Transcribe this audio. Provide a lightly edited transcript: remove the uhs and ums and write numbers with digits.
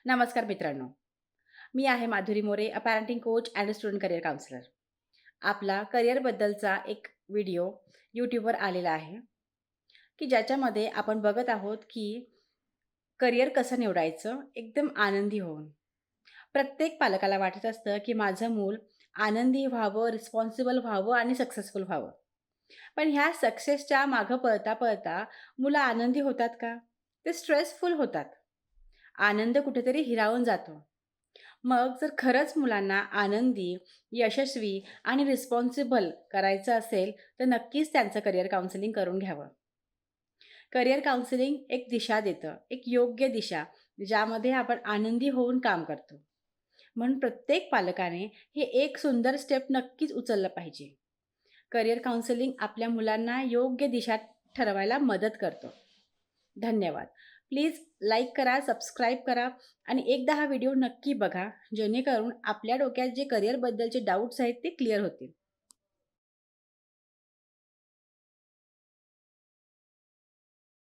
नमस्कार मित्रांनो. मी आहे Madhuri More, parenting coach and student career counsellor. आपला करिअरबद्दलचा एक व्हिडिओ YouTubeवर आलेला आहे, की ज्याच्यामध्ये आपण बघत आहोत, की करिअर कसं निवडायचं एकदम आनंदी होऊन. प्रत्येक पालकाला वाटत असतं, की माझं मूल आनंदी व्हावं, रिस्पॉन्सिबल व्हावं आणि सक्सेसफुल व्हावं. पण ह्या सक्सेसच्या मागं पळता-पळता मुलं आनंदी होतात का? ते स्ट्रेसफुल होतात. आनंद कुठेतरी हिरावून जातो. मग जर खरंच मुलांना आनंदी, यशस्वी आणि रिस्पॉन्सिबल करायचं असेल, तर नक्कीच त्यांचं करिअर काउन्सिलिंग करून घ्यावं. करिअर काउन्सिलिंग एक दिशा देतं, एक योग्य दिशा, ज्यामध्ये आपण आनंदी होऊन काम करतो. म्हणून प्रत्येक पालकाने हे एक सुंदर स्टेप नक्कीच उचललं पाहिजे. करिअर काउन्सिलिंग आपल्या मुलांना योग्य दिशा ठरवायला मदत करतो. धन्यवाद. प्लीज लाईक करा, सबस्क्राईब करा आणि एकदा हा व्हिडिओ नक्की बघा, जेणेकरून आपल्या डोक्यात जे करिअरबद्दलचे डाउट्स आहेत ते क्लिअर होतील.